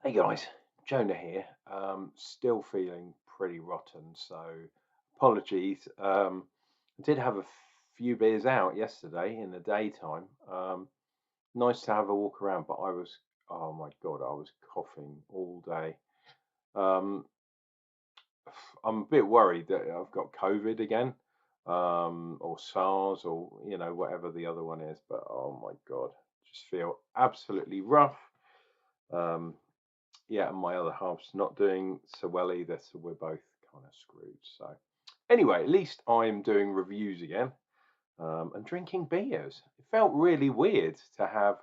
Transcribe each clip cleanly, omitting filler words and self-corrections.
Hey guys, Jonah here. Still feeling pretty rotten, so apologies. I did have a few beers out yesterday in the daytime. Nice to have a walk around, but oh my God, I was coughing all day. Um, I'm a bit worried that I've got COVID again, or SARS, or whatever the other one is. But oh my God, just feel absolutely rough. Um, yeah, and my other half's not doing so well either, so we're both kind of screwed. So anyway, at least I'm doing reviews again, and drinking beers. It felt really weird to have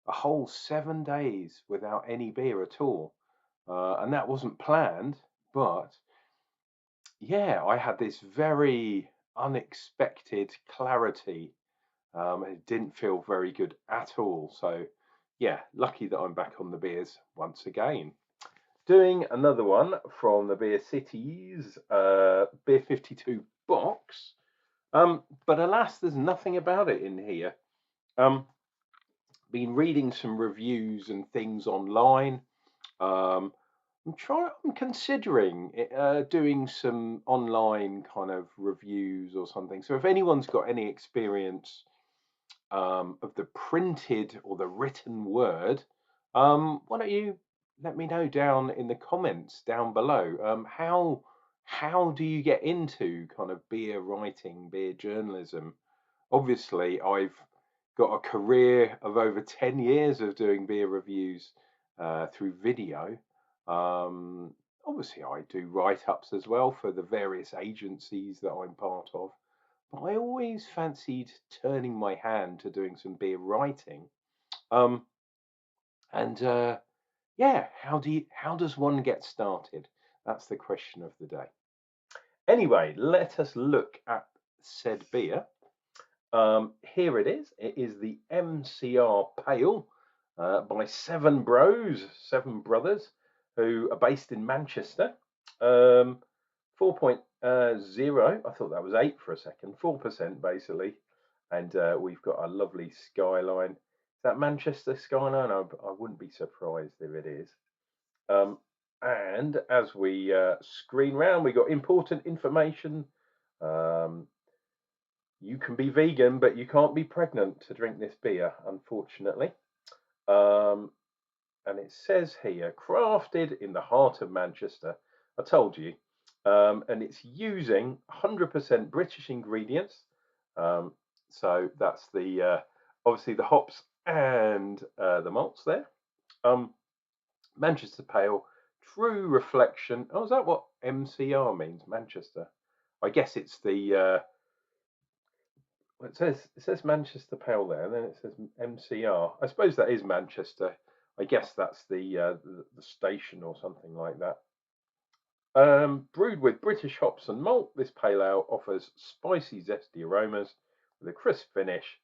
a whole 7 days without any beer at all, and that wasn't planned. But yeah, I had this very unexpected clarity. It didn't feel very good at all. So yeah, lucky that I'm back on the beers once again. Doing another one from the Beer Cities Beer 52 box. But alas, there's nothing about it in here. Been reading some reviews and things online. Um, I'm considering doing some online kind of reviews or something. So if anyone's got any experience of the printed or the written word, why don't you let me know down in the comments down below. How do you get into kind of beer writing, beer journalism? Obviously, I've got a career of over 10 years of doing beer reviews through video. Um, Obviously, I do write-ups as well for the various agencies that I'm part of. But I always fancied turning my hand to doing some beer writing. Um, and yeah, how does one get started? That's the question of the day. Anyway, let us look at said beer. Here it is. It is the MCR Pale by Seven Brothers, who are based in Manchester. 4.0. I thought that was 8 for a second. 4% basically, and we've got a lovely skyline. Is that Manchester skyline? I wouldn't be surprised if it is. And as we screen round, we got important information. Um, you can be vegan, but you can't be pregnant to drink this beer, unfortunately. Um, and it says here, crafted in the heart of Manchester. I told you. And it's using 100% British ingredients. So that's the obviously the hops and the malts there. Manchester Pale, true reflection. Oh, is that what MCR means? Manchester. I guess it's the it says Manchester Pale there, and then it says MCR. I suppose that is Manchester. I guess that's the station or something like that. Brewed with British hops and malt, this pale ale offers spicy, zesty aromas with a crisp finish,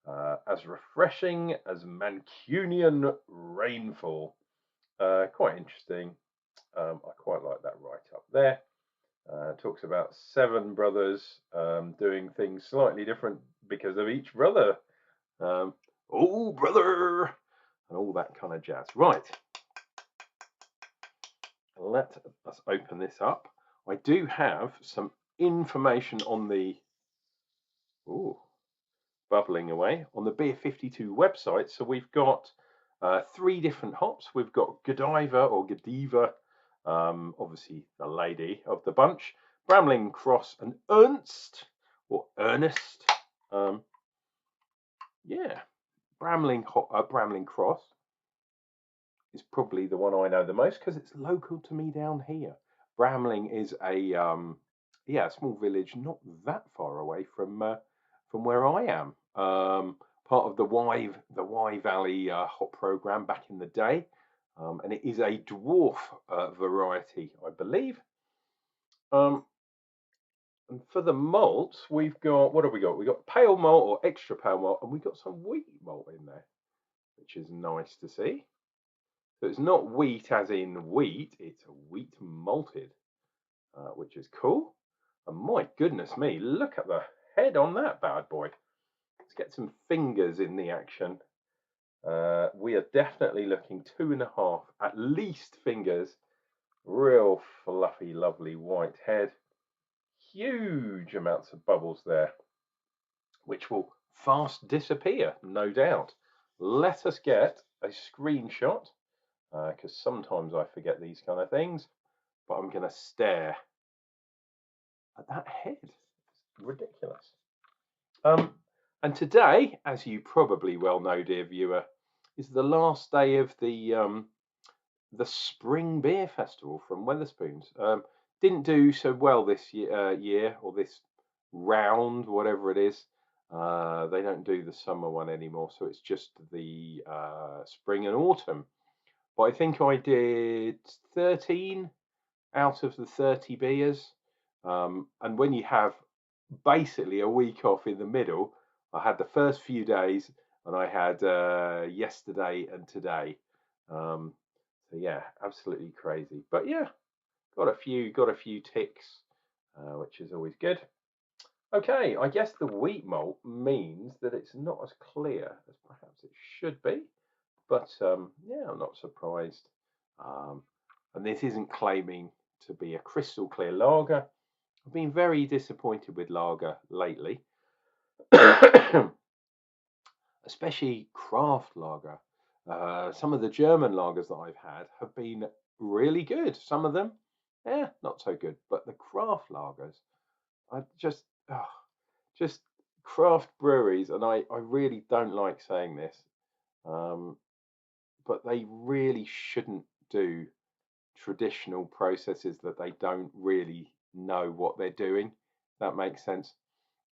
as refreshing as Mancunian rainfall. Quite interesting. I quite like that right up there. Talks about 7 brothers doing things slightly different because of each brother. Oh, brother! And all that kind of jazz. Right. Let us open this up. I do have some information on the bubbling away on the Beer 52 website. So we've got 3 different hops. We've got Godiva or Godiva, obviously the lady of the bunch, Bramling Cross and Ernst or Ernest. Yeah, Bramling Cross is probably the one I know the most because it's local to me down here. Bramling is a small village not that far away from where I am. Part of the Wye Valley hop program back in the day, and it is a dwarf variety, I believe. And for the malts, we've got, what have we got? We've got pale malt or extra pale malt, and we've got some wheat malt in there, which is nice to see. So it's not wheat as in wheat, it's wheat malted, which is cool. And my goodness me, look at the head on that bad boy. Let's get some fingers in the action. We are definitely looking 2.5 at least fingers. Real fluffy, lovely white head. Huge amounts of bubbles there, which will fast disappear, no doubt. Let us get a screenshot, because sometimes I forget these kind of things, but I'm going to stare at that head. It's ridiculous. And today, as you probably well know, dear viewer, is the last day of the Spring Beer Festival from Wetherspoons. Didn't do so well this year or this round, whatever it is. They don't do the summer one anymore, so it's just the spring and autumn. But I think I did 13 out of the 30 beers. And when you have basically a week off in the middle, I had the first few days and I had yesterday and today. So yeah, absolutely crazy. But yeah, got a few ticks, which is always good. Okay, I guess the wheat malt means that it's not as clear as perhaps it should be, but yeah, I'm not surprised. And this isn't claiming to be a crystal clear lager. I've been very disappointed with lager lately, especially craft lager. Some of the German lagers that I've had have been really good. Some of them, not so good. But the craft lagers, I just craft breweries, and I really don't like saying this, but they really shouldn't do traditional processes that they don't really know what they're doing. That makes sense.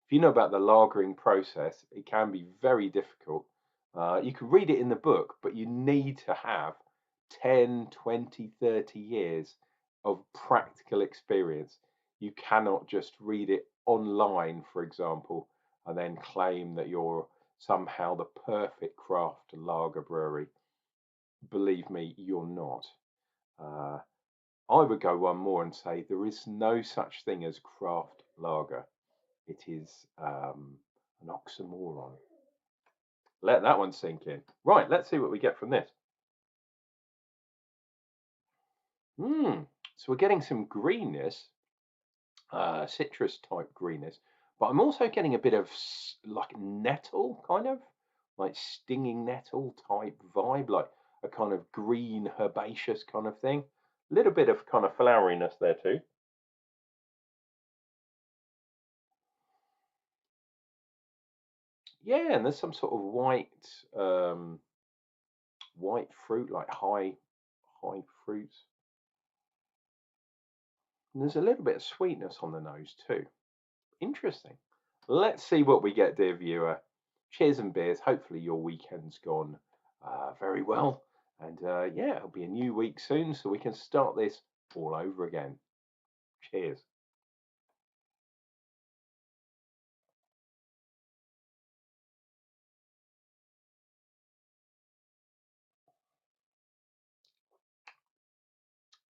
If you know about the lagering process, it can be very difficult. You can read it in the book, but you need to have 10, 20, 30 years of practical experience. You cannot just read it online, for example, and then claim that you're somehow the perfect craft lager brewery. Believe me, you're not. Uh, I would go one more and say there is no such thing as craft lager. It is an oxymoron. Let that one sink in. Right, let's see what we get from this. So we're getting some greenness, citrus type greenness, but I'm also getting a bit of like nettle, kind of like stinging nettle type vibe, like a kind of green herbaceous kind of thing. A little bit of kind of floweriness there too. Yeah, and there's some sort of white fruit, like high fruits. And there's a little bit of sweetness on the nose too. Interesting. Let's see what we get, dear viewer. Cheers and beers. Hopefully your weekend's gone very well. And yeah, it'll be a new week soon, so we can start this all over again. Cheers.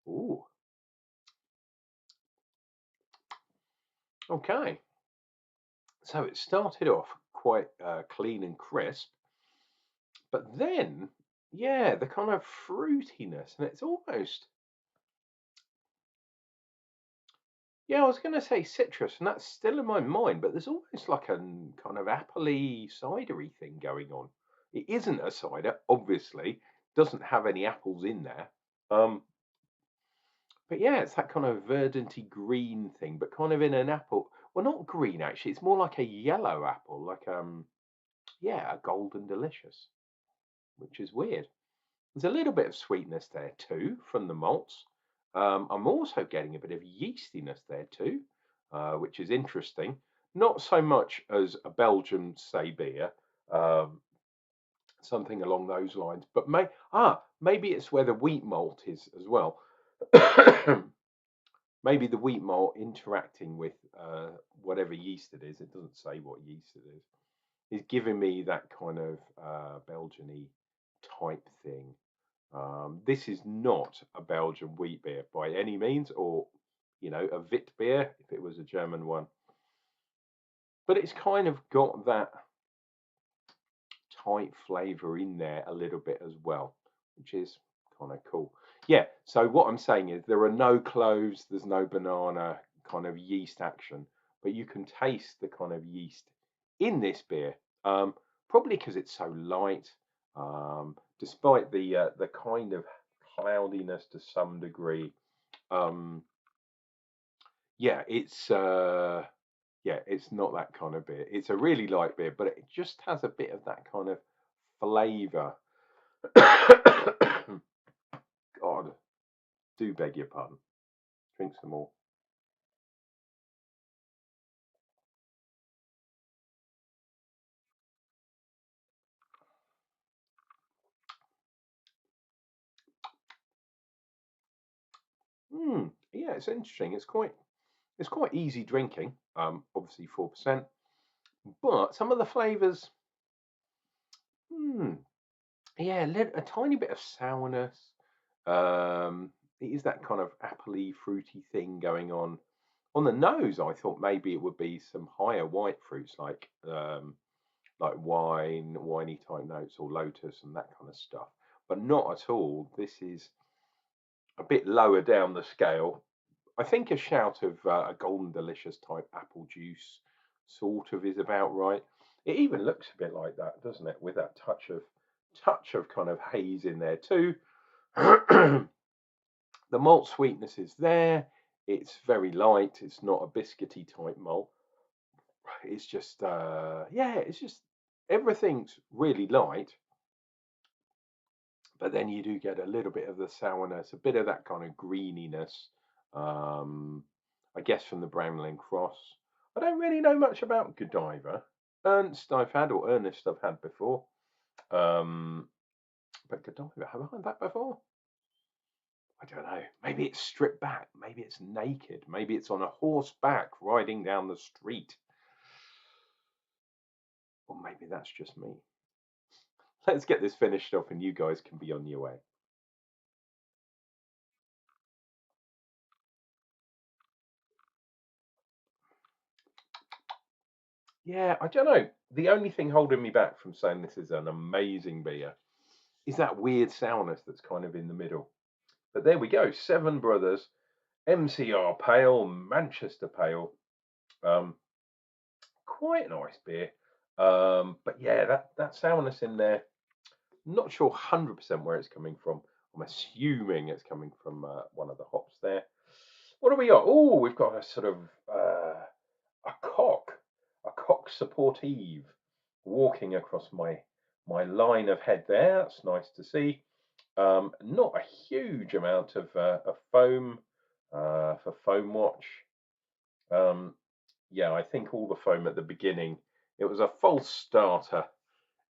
Ooh. Okay. So it started off quite clean and crisp, but then, yeah, the kind of fruitiness, and it's almost, yeah, I was going to say citrus, and that's still in my mind, but there's almost like a kind of appley cidery thing going on. It isn't a cider, obviously, doesn't have any apples in there. Um, but yeah, it's that kind of verdanty green thing, but kind of in an apple. Well, not green actually. It's more like a yellow apple, like yeah, a golden delicious, which is weird. There's a little bit of sweetness there too from the malts. I'm also getting a bit of yeastiness there too, which is interesting. Not so much as a Belgian say beer, um, something along those lines, but maybe it's where the wheat malt is as well. Maybe the wheat malt interacting with whatever yeast it is. It doesn't say what yeast it is giving me that kind of Belgian-y type thing. This is not a Belgian wheat beer by any means, or a Wit beer if it was a German one. But it's kind of got that tight flavour in there a little bit as well, which is kind of cool. Yeah, so what I'm saying is there are no cloves, there's no banana kind of yeast action, but you can taste the kind of yeast in this beer. Probably because it's so light, despite the kind of cloudiness to some degree. Um, yeah, it's not that kind of beer. It's a really light beer, but it just has a bit of that kind of flavour. God, do beg your pardon. Drink some more. Yeah, it's interesting. It's quite easy drinking. Obviously 4%, but some of the flavours. Hmm, yeah, a tiny bit of sourness. It is that kind of appley, fruity thing going on. On the nose, I thought maybe it would be some higher white fruits like winey type notes or lotus and that kind of stuff, but not at all. This is a bit lower down the scale. I think a shout of a golden delicious type apple juice sort of is about right. It even looks a bit like that, doesn't it? With that touch of kind of haze in there too. The malt sweetness is there. It's very light. It's not a biscuity type malt. It's just it's just everything's really light, but then you do get a little bit of the sourness, a bit of that kind of greeniness. Um, I guess from the Brownland Cross. I don't really know much about Godiva. Ernest I've had before. Um, but Godiva, have I had that before? I don't know. Maybe it's stripped back. Maybe it's naked. Maybe it's on a horseback riding down the street. Or maybe that's just me. Let's get this finished off and you guys can be on your way. Yeah, I don't know. The only thing holding me back from saying this is an amazing beer is that weird sourness that's kind of in the middle. But there we go. Seven Brothers, MCR Pale, Manchester Pale. Um, Quite a nice beer. But yeah, that sourness in there. Not sure 100% where it's coming from. I'm assuming it's coming from one of the hops there. What do we got? Oh, we've got a sort of a cock, a cock supportive walking across my line of head there. That's nice to see. Not a huge amount of foam for foam watch. Um, yeah, I think all the foam at the beginning, it was a false starter,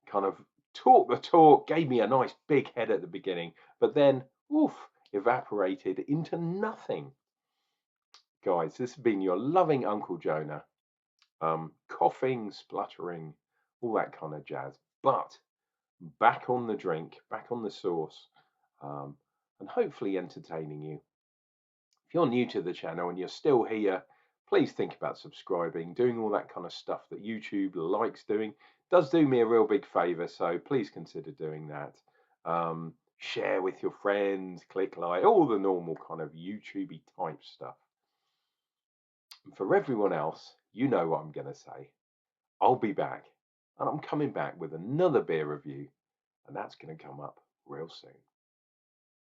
kind of talked the talk, gave me a nice big head at the beginning, but then, oof, evaporated into nothing. Guys, this has been your loving Uncle Jonah, coughing, spluttering, all that kind of jazz. But back on the drink, back on the sauce, um, and hopefully entertaining you. If you're new to the channel and you're still here, please think about subscribing, doing all that kind of stuff that YouTube likes doing. Does do me a real big favor, so please consider doing that. Share with your friends, click like, all the normal kind of YouTubey type stuff. And for everyone else, you know what I'm going to say. I'll be back, and I'm coming back with another beer review, and that's going to come up real soon.